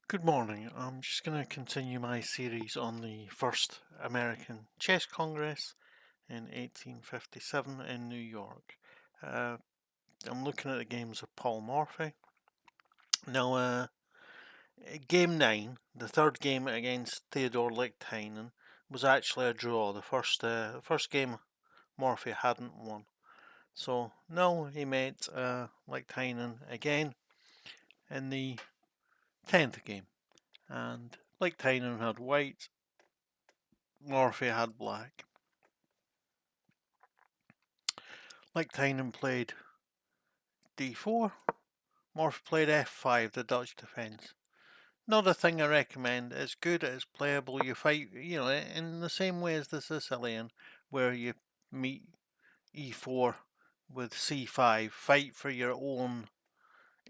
Good morning. I'm just going to continue my series on the first American Chess Congress in 1857 in New York. I'm looking at the games of Paul Morphy. Now, game 9, the third game against Theodore Lichtheinen, was actually a draw. The first game Morphy hadn't won. So now he met Lichtheinen again in the 10th game. And Lichtheinen had white, Morphy had black. Lichtheinen played d4, Morphy played f5, the Dutch defence. Not a thing I recommend. It's good, it's playable. You fight, in the same way as the Sicilian, where you meet e4 with c5, fight for your own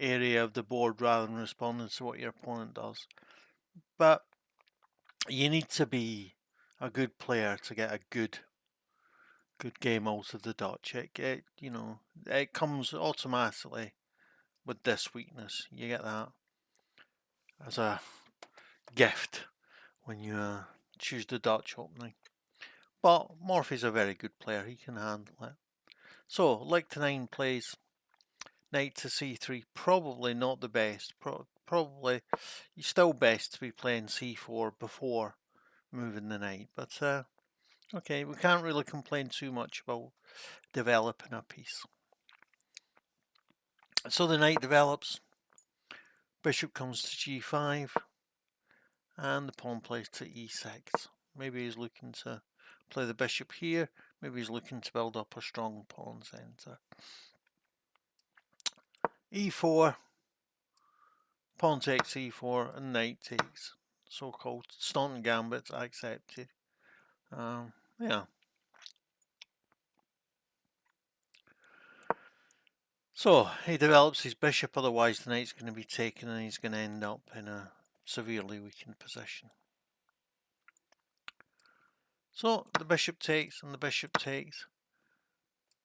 area of the board rather than responding to what your opponent does. But you need to be a good player to get a good game out of the Dutch. It comes automatically with this weakness. You get that as a gift when you choose the Dutch opening. But Morphy's a very good player. He can handle it. So, Lichtenstein plays knight to c3. Probably not the best. Probably still best to be playing c4 before moving the knight. But okay, we can't really complain too much about developing a piece. So the knight develops. Bishop comes to g5. And the pawn plays to e6. Maybe he's looking to play the bishop here. Maybe he's looking to build up a strong pawn centre. e4, pawn takes e4, and knight takes. So-called Staunton gambit accepted. Yeah. So he develops his bishop, otherwise the knight's going to be taken and he's going to end up in a severely weakened position. So the bishop takes and the bishop takes.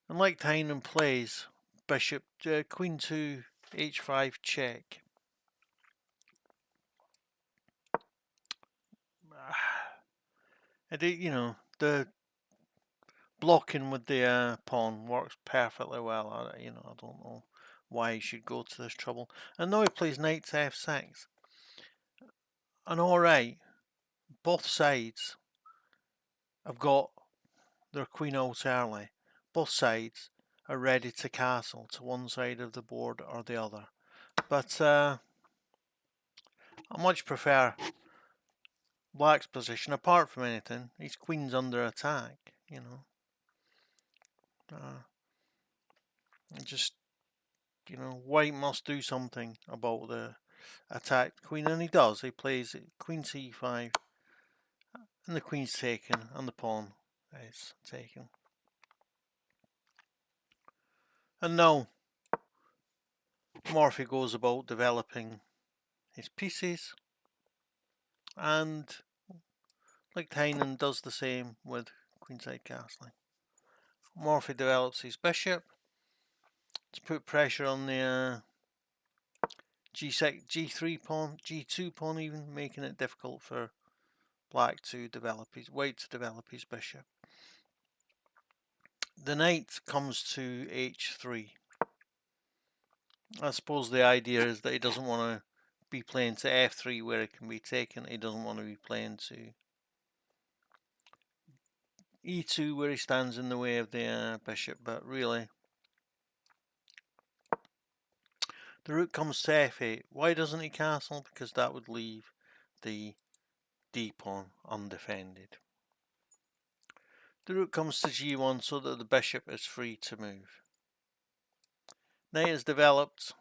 And Lichtheinen plays bishop, queen to h5 check. The blocking with the pawn works perfectly well. I don't know why he should go to this trouble. And now he plays knight to f6. And alright, both sides have got their queen out early. Both sides are ready to castle to one side of the board or the other. But I much prefer Black's position. Apart from anything, his queen's under attack, White must do something about the attacked queen, and he does. He plays queen c5, and the queen's taken, and the pawn is taken. And now Morphy goes about developing his pieces, and Lichtheinen does the same with queenside castling. Morphy develops his bishop to put pressure on the g6, g3 pawn, g2 pawn, even making it difficult for white to develop his bishop. The knight comes to h3. I suppose the idea is that he doesn't want to be playing to f3 where it can be taken. He doesn't want to be playing to e2 where he stands in the way of the bishop, but really the rook comes to f8. Why doesn't he castle? Because that would leave the d pawn undefended. The rook comes to g1 so that the bishop is free to move. Knight is developed.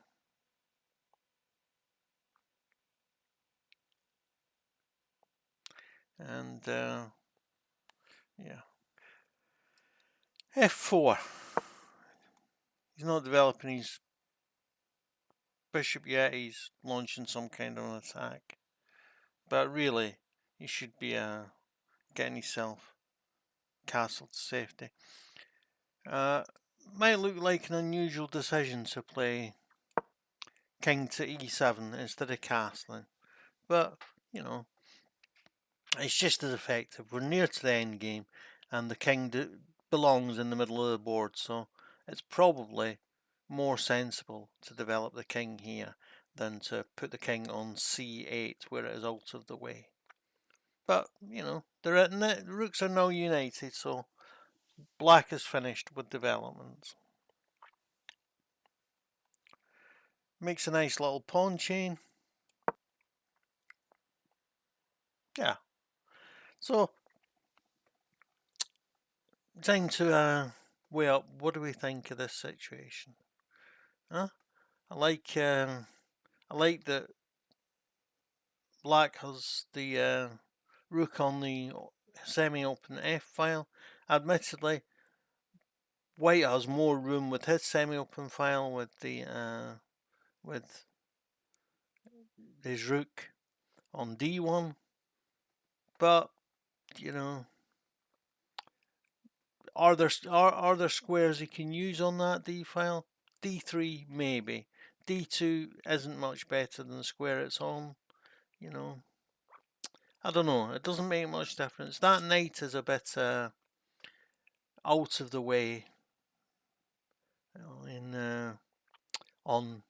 And yeah, f4. He's not developing his bishop yet. He's launching some kind of an attack, but really he should be getting himself castled to safety. Might look like an unusual decision to play king to e7 instead of castling, but, you know, it's just as effective. We're near to the end game, and the king belongs in the middle of the board, so it's probably more sensible to develop the king here than to put the king on c8 where it is out of the way. But, you know, the rooks are now united, so black is finished with developments. Makes a nice little pawn chain. Yeah. So, time to weigh up, what do we think of this situation? Huh? I like that black has the rook on the semi-open f file. Admittedly, white has more room with his semi-open file with with his rook on d1, but you know, are there squares he can use on that d file? d3 maybe. d2 isn't much better than the square it's on. You know, I don't know. It doesn't make much difference. That knight is a bit out of the way in on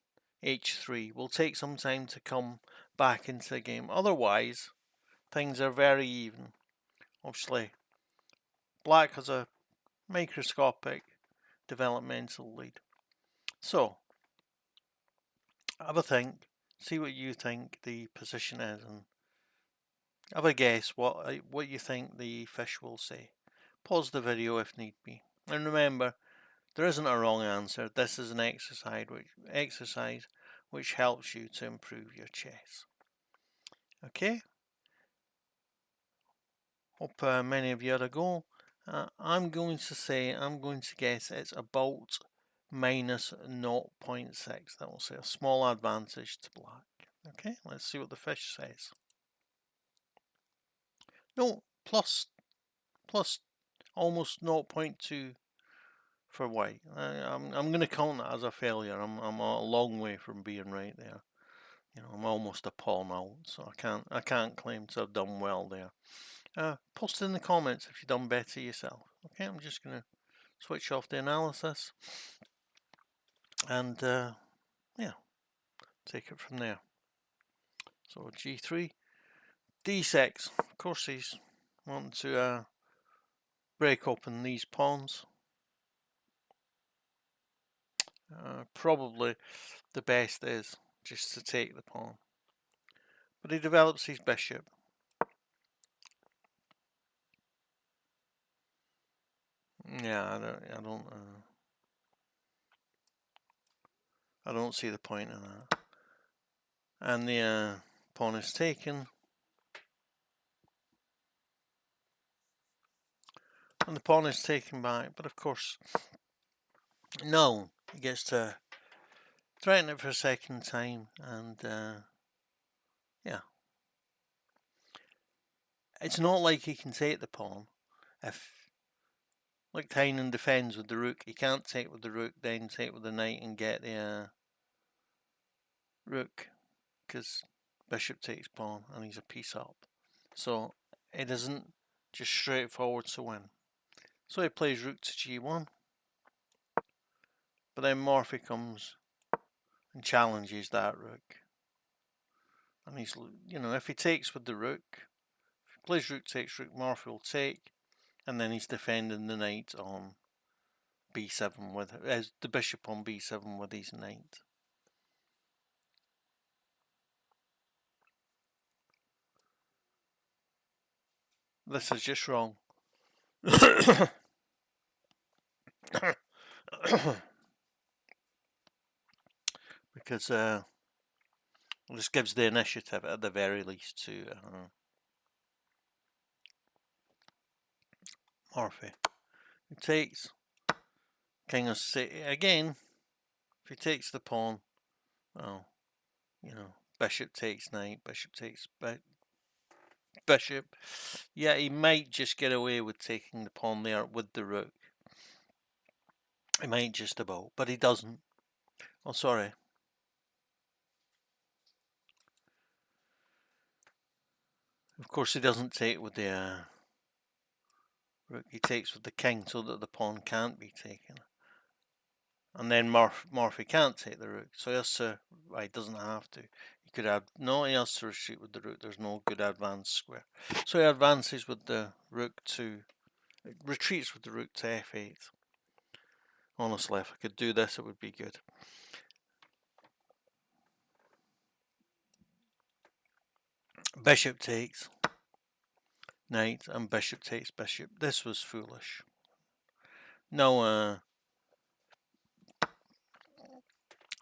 h3. Will take some time to come back into the game. Otherwise, things are very even. Obviously, black has a microscopic developmental lead. So, have a think. See what you think the position is, and have a guess what you think the fish will say. Pause the video if need be. And remember, there isn't a wrong answer. This is an exercise which helps you to improve your chess. Okay? Hope many of you had a go. I'm going to guess it's about minus 0.6. That will say a small advantage to black. Okay, let's see what the fish says. No, plus almost 0.2 for white. I'm going to count that as a failure. I'm a long way from being right there. You know, I'm almost a pawn out, so I can't claim to have done well there. Post in the comments if you've done better yourself. Okay, I'm just going to switch off the analysis and yeah, take it from there. So g3, d6. Of course, he's wanting to break open these pawns. Probably the best is just to take the pawn. But he develops his bishop. Yeah, I don't see the point in that. And the pawn is taken. And the pawn is taken back, but of course, no, he gets to threaten it for a second time, and yeah. It's not like he can take the pawn. If Lichtheinen defends with the rook, he can't take with the rook, then take with the knight and get the rook, because bishop takes pawn and he's a piece up. So it isn't just straightforward to win. So he plays rook to g1, but then Morphy comes and challenges that rook. And he's, you know, if he takes with the rook, if he plays rook takes rook, Morphy will take, and then he's defending the knight on b7 with as the bishop on b7 with his knight. This is just wrong. Because this gives the initiative at the very least to Morphy. He takes king of again. If he takes the pawn, well, you know, bishop takes knight, bishop takes bishop. Yeah, he might just get away with taking the pawn there with the rook. He might just about, but he doesn't. Oh, sorry. Of course, he doesn't take with the rook. He takes with the king so that the pawn can't be taken. And then Morphy can't take the rook, so he has to. Well, he doesn't have to. He could have no. He has to retreat with the rook. There's no good advance square, so he advances with the rook to. Retreats with the rook to f8. Honestly, if I could do this, it would be good. Bishop takes, knight, and bishop takes bishop. This was foolish. Now,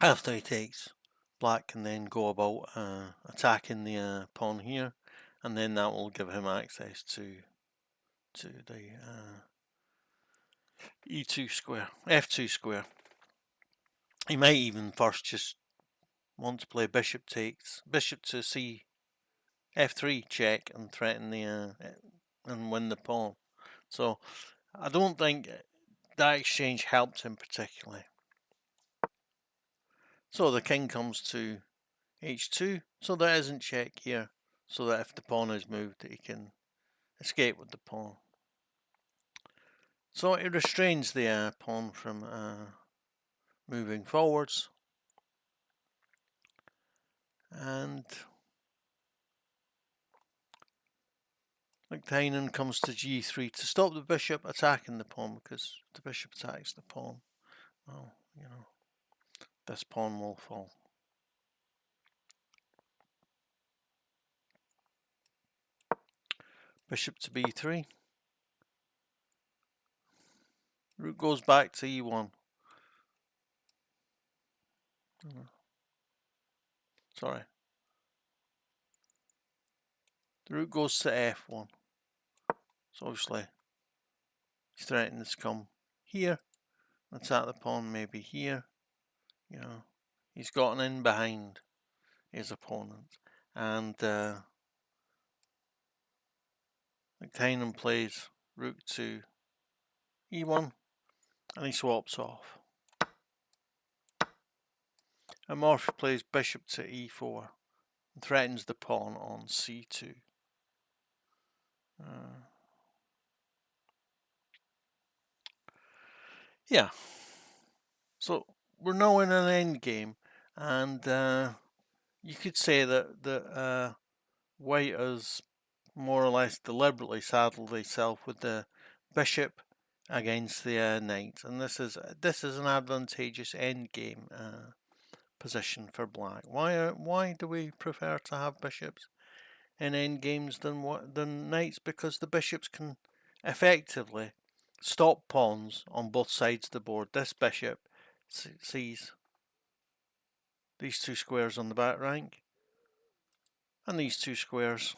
after he takes, black can then go about attacking the pawn here, and then that will give him access to the e2 square, f2 square. He might even first just want to play bishop takes, bishop to c f3 check and threaten the and win the pawn. So I don't think that exchange helped him particularly. So the king comes to h2, so there isn't check here, so that if the pawn is moved, he can escape with the pawn. So it restrains the pawn from moving forwards, and Lichtheinen comes to g3 to stop the bishop attacking the pawn, because if the bishop attacks the pawn, well, you know, this pawn will fall. Bishop to b3. Rook goes back to e1. Sorry. The rook goes to f1. So obviously he's threatening to come here, attack the pawn maybe here. You know, he's gotten in behind his opponent, and Lichtheinen plays rook to e1, and he swaps off. And Morphy plays bishop to e4 and threatens the pawn on c2. Yeah, so we're now in an end game, and you could say that White has more or less deliberately saddled himself with the bishop against the knight, and this is an advantageous endgame position for black. Why do we prefer to have bishops in endgames than knights? Because the bishops can effectively stop pawns on both sides of the board. This bishop sees these two squares on the back rank, and these two squares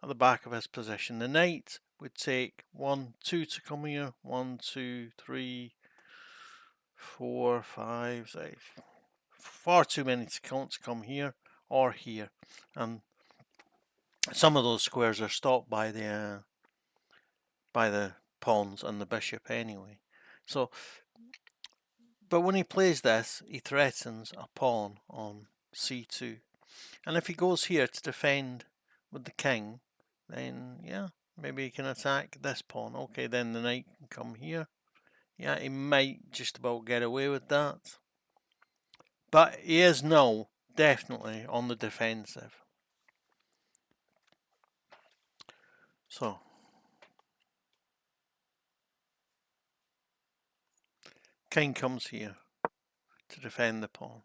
at the back of his position. The knight would take 1, 2 to come here, 1, 2, 3, 4, 5, 6. Far too many to come here or here, and some of those squares are stopped by the pawns and the bishop anyway. So, but when he plays this, he threatens a pawn on c2, and if he goes here to defend with the king, then yeah, maybe he can attack this pawn. Okay, then the knight can come here. Yeah, he might just about get away with that. But he is now definitely on the defensive. So, king comes here to defend the pawn.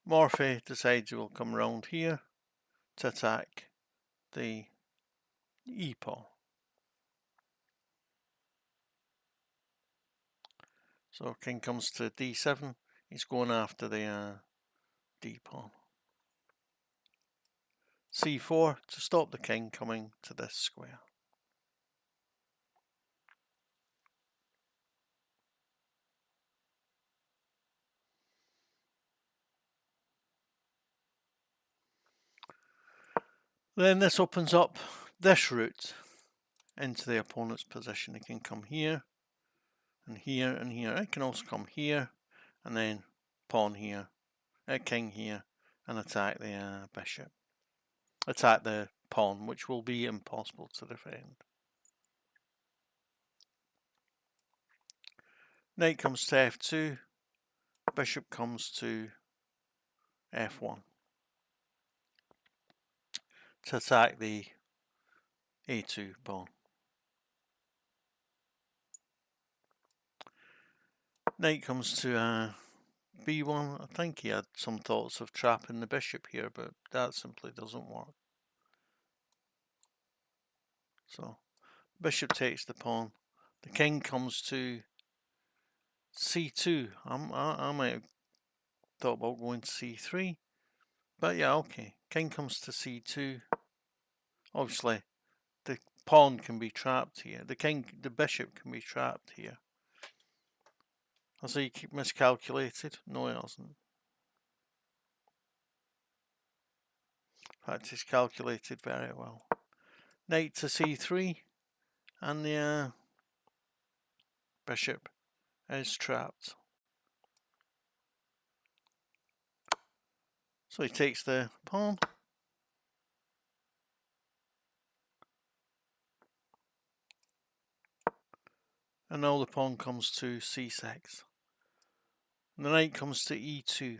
Morphy decides he will come round here to attack the e pawn. So king comes to d7. He's going after the d pawn. c4 to stop the king coming to this square. Then this opens up this route into the opponent's position. It can come here and here and here. It can also come here and then pawn here, king here, and attack the bishop. attack the pawn, which will be impossible to defend. Knight comes to f2, bishop comes to f1 to attack the a2 pawn. Knight comes to b1. I think he had some thoughts of trapping the bishop here, but that simply doesn't work. So bishop takes the pawn. The king comes to c2. I might have thought about going to c3, but yeah, okay. King comes to c2. Obviously, the pawn can be trapped here. The bishop can be trapped here. Has he miscalculated? No, he hasn't. In fact, he's calculated very well. Knight to c3, and the bishop is trapped. So he takes the pawn. And now the pawn comes to c6. And the knight comes to e2.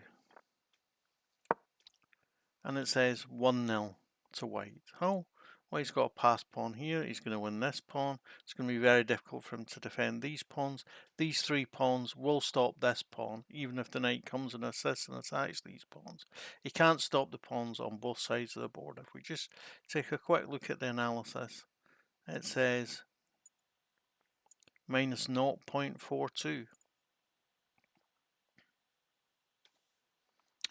And it says 1-0 to white. How? Well, he's got a passed pawn here. He's going to win this pawn. It's going to be very difficult for him to defend these pawns. These 3 pawns will stop this pawn, even if the knight comes and assists and attacks these pawns. He can't stop the pawns on both sides of the board. If we just take a quick look at the analysis, it says minus 0.42.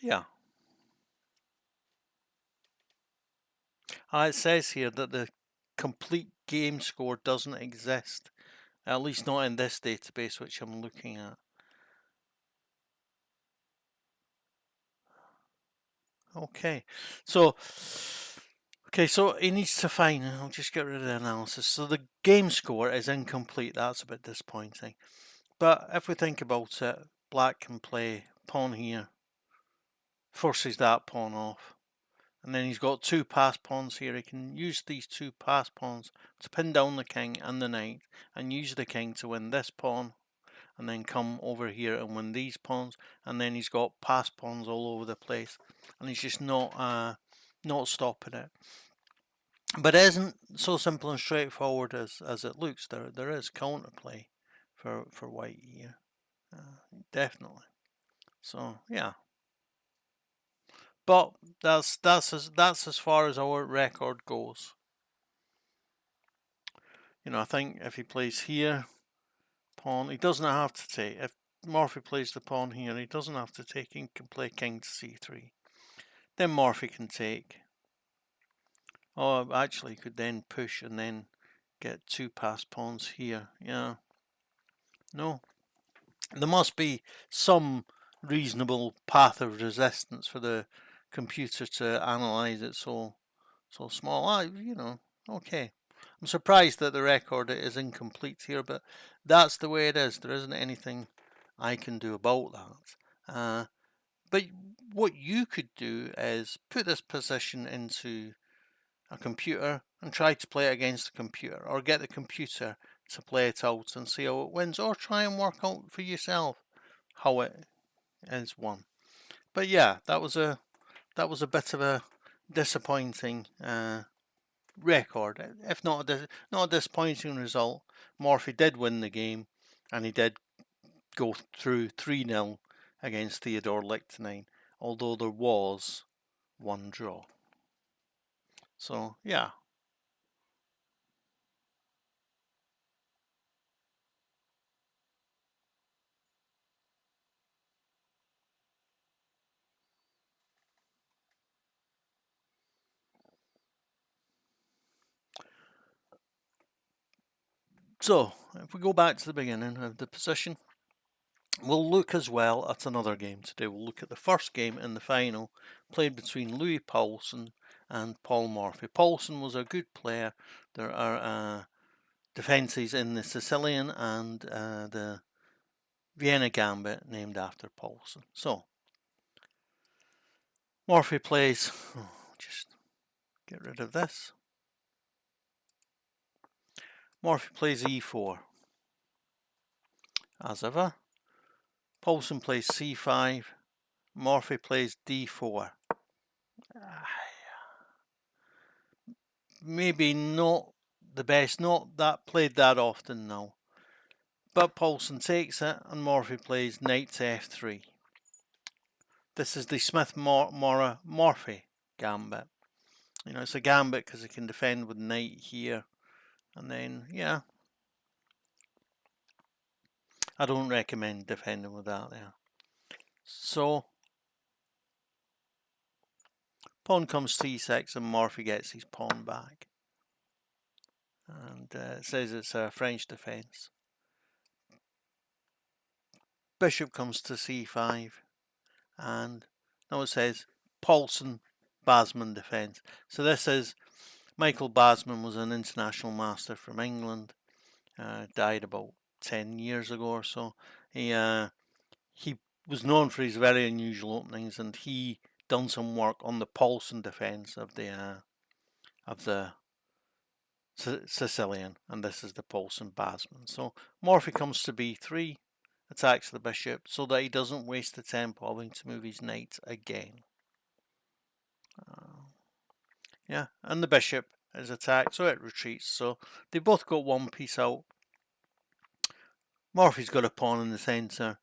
Yeah. It says here that the complete game score doesn't exist, at least not in this database which I'm looking at. Okay, so he needs to find, I'll just get rid of the analysis. So the game score is incomplete. That's a bit disappointing. But if we think about it, black can play pawn here, forces that pawn off. And then he's got 2 passed pawns here. He can use these 2 passed pawns to pin down the king and the knight, and use the king to win this pawn, and then come over here and win these pawns. And then he's got passed pawns all over the place, and he's just not stopping it. But it isn't so simple and straightforward as it looks. There is counterplay for white here, definitely. So yeah. But that's as far as our record goes. You know, I think if he plays here, pawn, he doesn't have to take. If Morphy plays the pawn here, he doesn't have to take. He can play king to c3. Then Morphy can take. Oh, actually, he could then push and then get 2 passed pawns here. Yeah. No. There must be some reasonable path of resistance for the computer to analyze it so small. You know, okay. I'm surprised that the record is incomplete here, but that's the way it is. There isn't anything I can do about that. But what you could do is put this position into a computer and try to play it against the computer, or get the computer to play it out and see how it wins, or try and work out for yourself how it is won. But yeah, that was a bit of a disappointing record, if not a disappointing result. Morphy did win the game, and he did go through 3-0 against Theodore Lichtheinen, although there was 1 draw. So yeah. So if we go back to the beginning of the position, we'll look as well at another game today. We'll look at the first game in the final, played between Louis Paulsen and Paul Morphy. Paulsen was a good player. There are defences in the Sicilian and the Vienna Gambit named after Paulsen. So Morphy plays, Get rid of this. Morphy plays e4. As ever. Paulsen plays c5. Morphy plays d4. Maybe not the best, not that played that often now. But Paulsen takes it and Morphy plays knight to f3. This is the Smith-Morphy gambit. You know, it's a gambit because it can defend with knight here. And then, yeah. I don't recommend defending with that there. So, pawn comes c6 and Morphy gets his pawn back. And it says it's a French defense. Bishop comes to c5. And now it says Paulsen Basman defense. So this is Michael Basman was an international master from England. Died about 10 years ago or so. He was known for his very unusual openings, and he done some work on the Paulsen defense of the Sicilian, and this is the Paulsen Basman. So Morphy comes to b3, attacks the bishop so that he doesn't waste the tempo having to move his knight again. Yeah, and the bishop is attacked, so it retreats. So they both got one piece out. Morphy's got a pawn in the centre.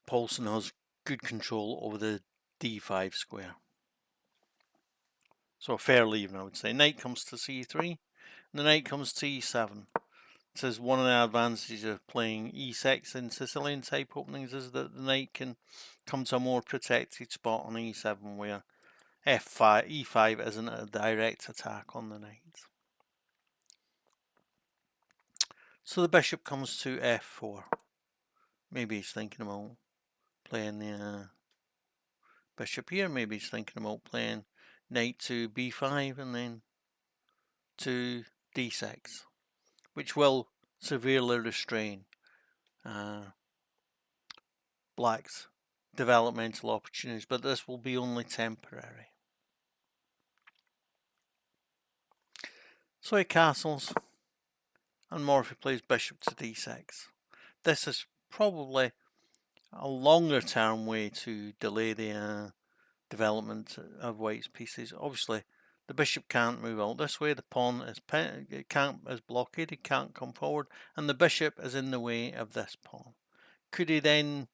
Paulsen has good control over the d5 square. So fairly even, I would say. Knight comes to c3, and the knight comes to e7. It says one of the advantages of playing e6 in Sicilian type openings is that the knight can come to a more protected spot on e7 where e5 isn't a direct attack on the knight. So the bishop comes to f4. Maybe he's thinking about playing the bishop here. Maybe he's thinking about playing knight to b5 and then to d6, which will severely restrain black's developmental opportunities, but this will be only temporary. So he castles, and Morphy plays bishop to d6. This is probably a longer term way to delay the development of white's pieces. Obviously, the bishop can't move out this way. The pawn is blockaded, can't come forward, and the bishop is in the way of this pawn. Could he then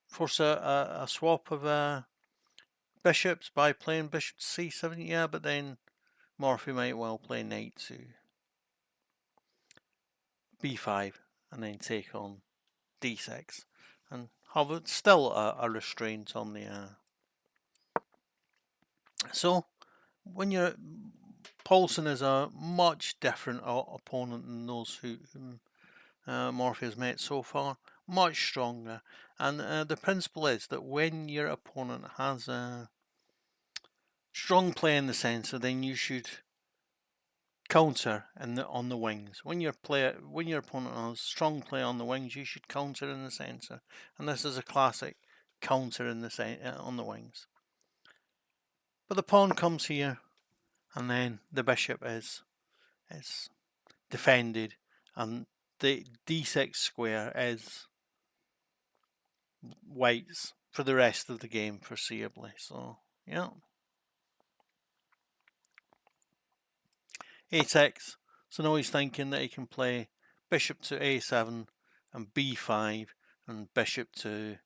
force a swap of bishops by playing bishop to c7? Yeah, but then Morphy might well play knight to b5 and then take on d6 and have still a restraint on the so when you're Paulsen is a much different opponent than those who Morphy has met so far, much stronger, and the principle is that when your opponent has a strong play in the centre, then you should counter on the wings. When your opponent has strong play on the wings, you should counter in the centre, and this is a classic counter in the on the wings. But the pawn comes here, and then the bishop is defended, and the d6 square is white's for the rest of the game, foreseeably. So yeah, a6. So now he's thinking that he can play bishop to a7 and b5 and bishop to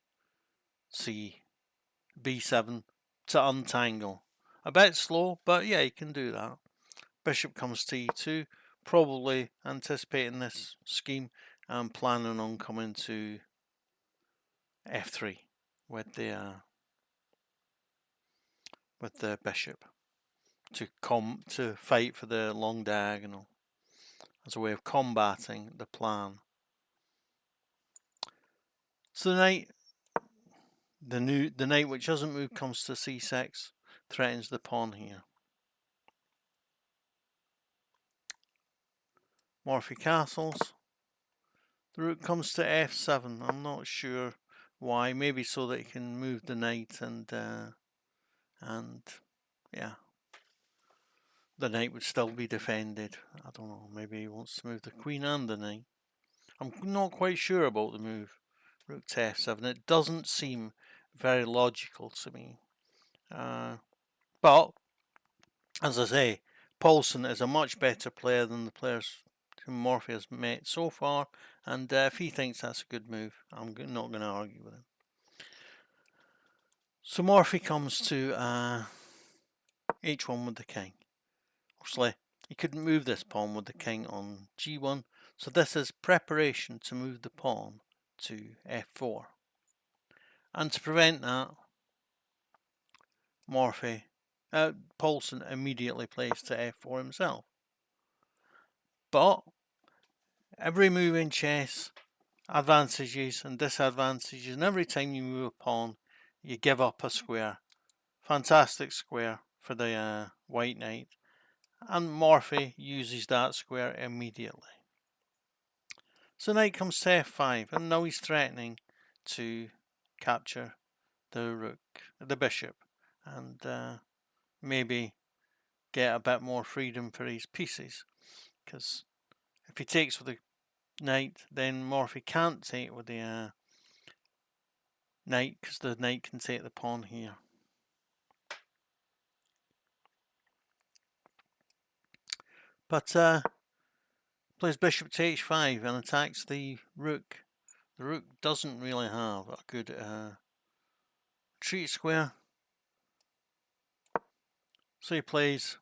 b7 to untangle. A bit slow, but yeah, he can do that. Bishop comes to e2, probably anticipating this scheme and planning on coming to f3 with the bishop to fight for the long diagonal as a way of combating the plan. So the knight which doesn't move comes to c6, threatens the pawn here. Morphy castles. The rook comes to f7. I'm not sure why. Maybe so that he can move the knight and yeah. the knight would still be defended. I don't know, maybe he wants to move the queen and the knight. I'm not quite sure about the move rook to f7. It doesn't seem very logical to me. But, as I say, Paulsen is a much better player than the players whom Morphy has met so far, and if he thinks that's a good move, I'm not going to argue with him. So Morphy comes to h1 with the king. Obviously, he couldn't move this pawn with the king on g1, so this is preparation to move the pawn to f4. And to prevent that, Paulsen immediately plays to f4 himself. But every move in chess, advantages and disadvantages, and every time you move a pawn, you give up a square. Fantastic square for the white knight, and Morphy uses that square immediately. So knight comes to f5, and now he's threatening to capture the bishop, and maybe get a bit more freedom for his pieces. Because if he takes with the knight, then Morphy can't take with the knight, because the knight can take the pawn here. But plays bishop to h5 and attacks the rook. The rook doesn't really have a good retreat square, so he plays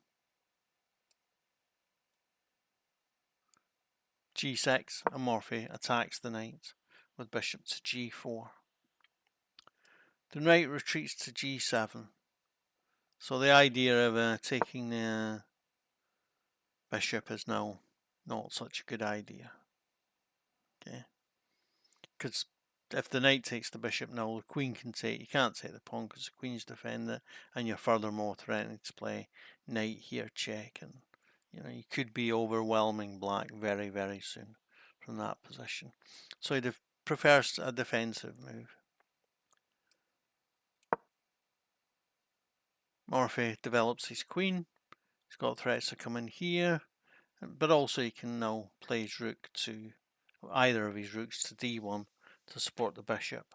g6, and Morphy attacks the knight with bishop to g4. The knight retreats to g7. So the idea of taking the bishop is now not such a good idea. Okay, because if the knight takes the bishop now, the queen can take. You can't take the pawn because the queen's defending it, and you're furthermore threatening to play knight here check, and you could be overwhelming black very, very soon from that position. So he prefers a defensive move. Morphy develops his queen. He's got threats to come in here, but also he can now play his rook to either of his rooks to d1 to support the bishop.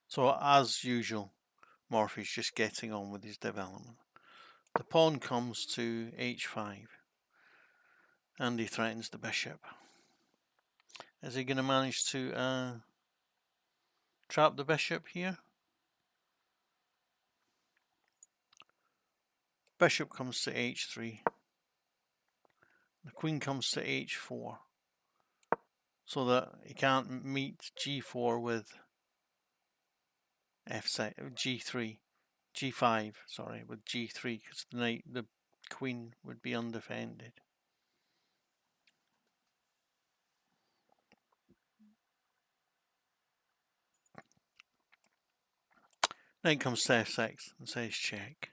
So as usual, Morphy's just getting on with his development. The pawn comes to h5 and he threatens the bishop. Is he going to manage to trap the bishop here? Bishop comes to h3. The queen comes to h4, so that he can't meet g4 with g3, g5, sorry, with g3, because the queen would be undefended. Knight comes to f6 and says check.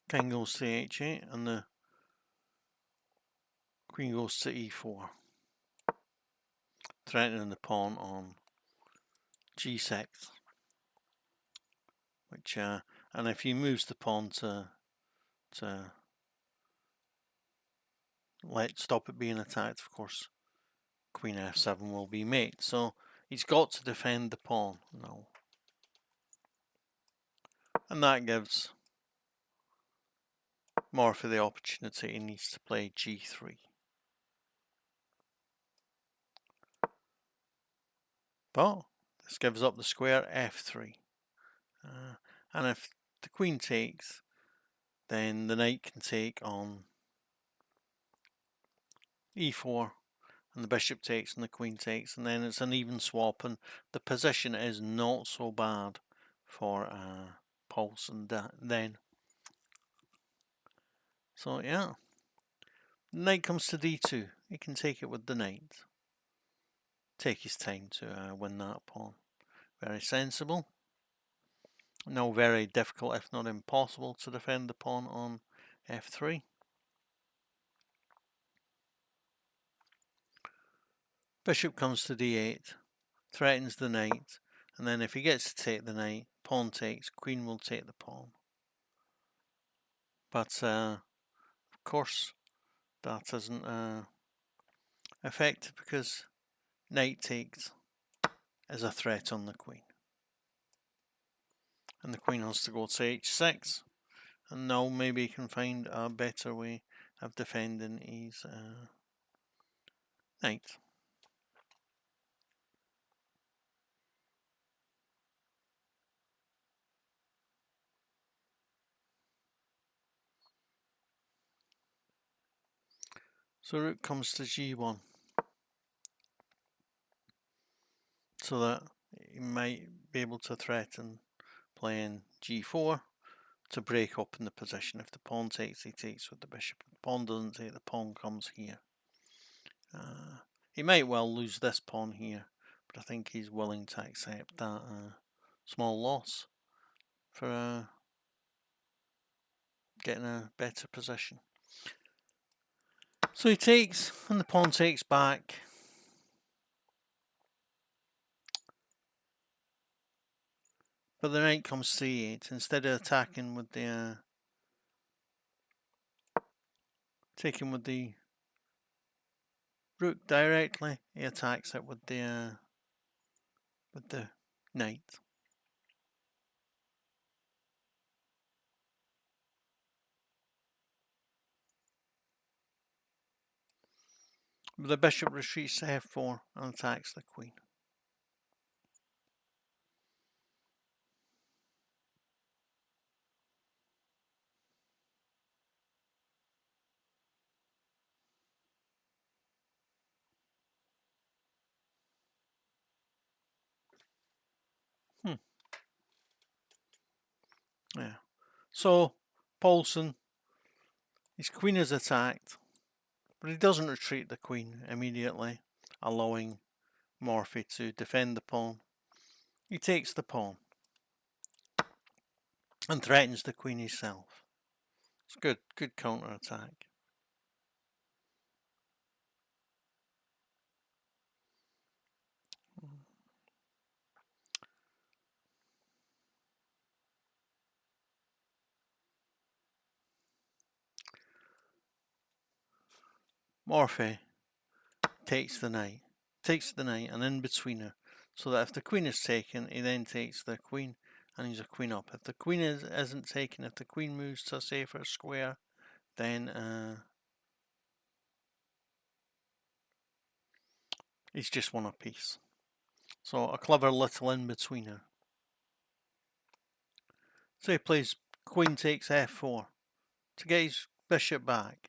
King goes to h8 and the queen goes to e4, threatening the pawn on g6, which and if he moves the pawn to stop it being attacked, of course, queen f7 will be mate. So he's got to defend the pawn now, and that gives Morphy the opportunity. He needs to play g3. But this gives up the square f3. And if the queen takes, then the knight can take on e4, and the bishop takes and the queen takes, and then it's an even swap, and the position is not so bad for Paulsen then. So yeah, knight comes to d2. He can take it with the knight. Take his time to win that pawn. Very sensible. No, very difficult, if not impossible, to defend the pawn on f3. Bishop comes to d8, threatens the knight, and then if he gets to take the knight, pawn takes, queen will take the pawn. But of course that isn't effective because knight takes is a threat on the queen. And the queen has to go to h6, and now maybe he can find a better way of defending his knight. So rook comes to g1, so that he might be able to threaten playing g4 to break up in the position. If the pawn takes, he takes with the bishop. If the pawn doesn't take, the pawn comes here. He might well lose this pawn here, but I think he's willing to accept that small loss for getting a better position. So he takes, and the pawn takes back. But the knight comes to e8. Instead of attacking with the taking with the rook directly, he attacks it with the knight. The bishop retreats to f4 and attacks the queen. Yeah. So Paulsen, his queen is attacked, but he doesn't retreat the queen immediately, allowing Morphy to defend the pawn. He takes the pawn and threatens the queen himself. It's good counter attack. Morphy takes the knight, and in between her, so that if the queen is taken, he then takes the queen and he's a queen up. If the queen isn't taken, if the queen moves to a safer square, then he's just won a piece. So a clever little in betweener. So he plays queen takes f4 to get his bishop back,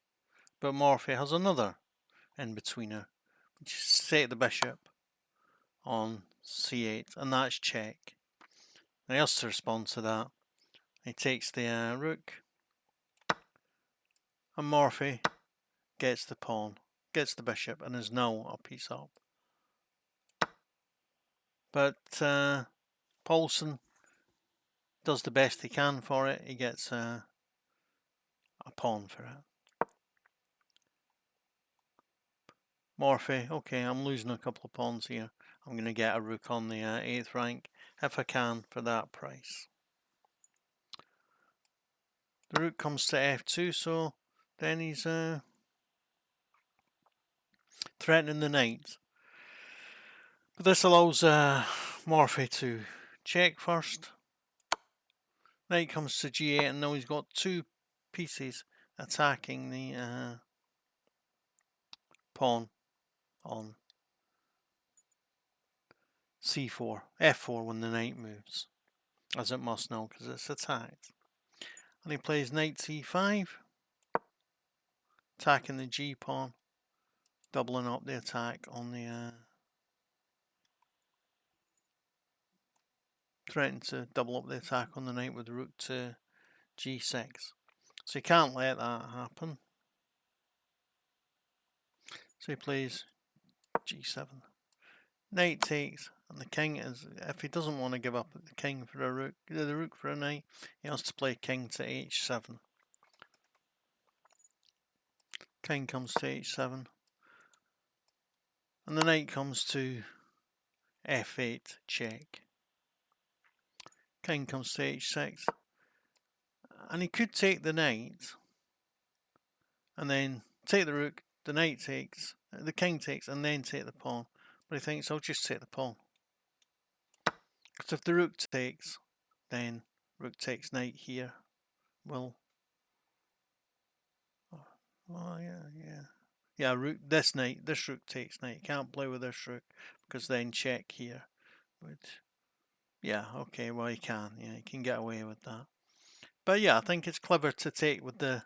but Morphy has another in betweener, which is set the bishop on c8, and that's check. And he has to respond to that. He takes the rook, and Morphy gets the pawn, gets the bishop, and is now a piece up. But Paulsen does the best he can for it. He gets a pawn for it. Morphy, okay, I'm losing a couple of pawns here. I'm going to get a rook on the 8th rank if I can for that price. The rook comes to f2, so then he's threatening the knight. But this allows Morphy to check first. Knight comes to g8, and now he's got two pieces attacking the pawn on c4, f4 when the knight moves, as it must now because it's attacked. And he plays knight c5, attacking the g pawn, doubling up the attack on the threatening to double up the attack on the knight with the rook to g6. So he can't let that happen. So he plays g7. Knight takes, and the king is, if he doesn't want to give up the king for a rook, the rook for a knight, he has to play king to h7. King comes to h7, And the knight comes to f8 check. King comes to h6. And he could take the knight and then take the rook, the knight takes, the king takes, and then take the pawn. But he thinks, I'll just take the pawn. Because if the rook takes, then rook takes knight here will... Oh, yeah, rook, this rook takes knight. Can't play with this rook because then check here would... Yeah, okay, well, he can. Yeah, he can get away with that. But yeah, I think it's clever to take with the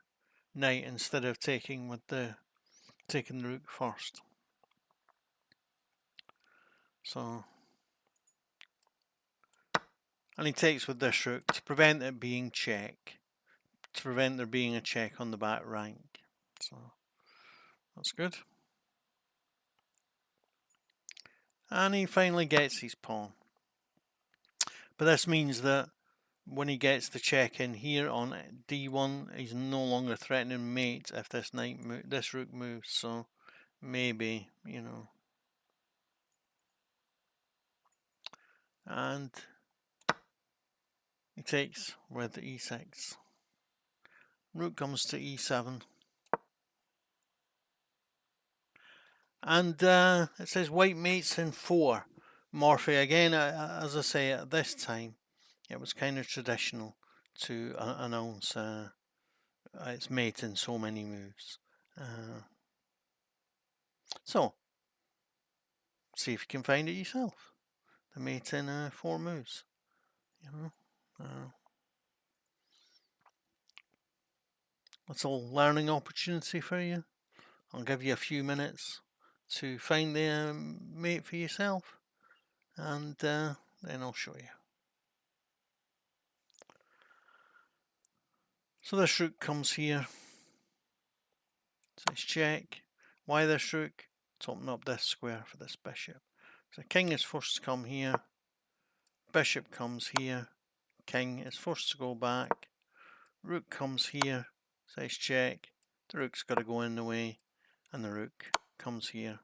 knight instead of taking the rook first. So, and he takes with this rook to prevent it being check, to prevent there being a check on the back rank. So that's good. And he finally gets his pawn. But this means that when he gets the check in here on d1, he's no longer threatening mate if this rook moves. So maybe, you know. And he takes with e6. Rook comes to e7. And it says white mates in 4. Morphy again, as I say, at this time, it was kind of traditional to announce its mate in so many moves. So, see if you can find it yourself. The mate in 4 moves. You know, that's a learning opportunity for you. I'll give you a few minutes to find the mate for yourself, and then I'll show you. So this rook comes here. Says check. Why this rook? To open up this square for this bishop. So king is forced to come here. Bishop comes here. King is forced to go back. Rook comes here. Says check. The rook's got to go in the way. And the rook comes here.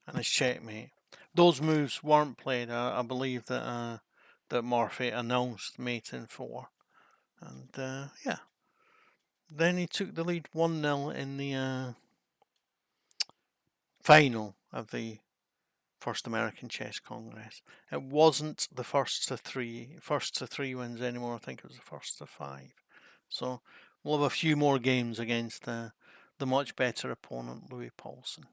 And it's checkmate. Those moves weren't played. I believe that Morphy announced mate in 4. And yeah. Then he took the lead 1-0 in the final of the first American Chess Congress. It wasn't the first to three wins anymore. I think it was the first to 5. So we'll have a few more games against the much better opponent, Louis Paulsen.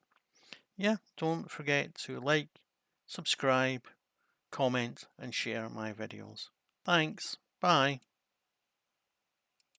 Yeah, don't forget to like, subscribe, comment, and share my videos. Thanks. Bye.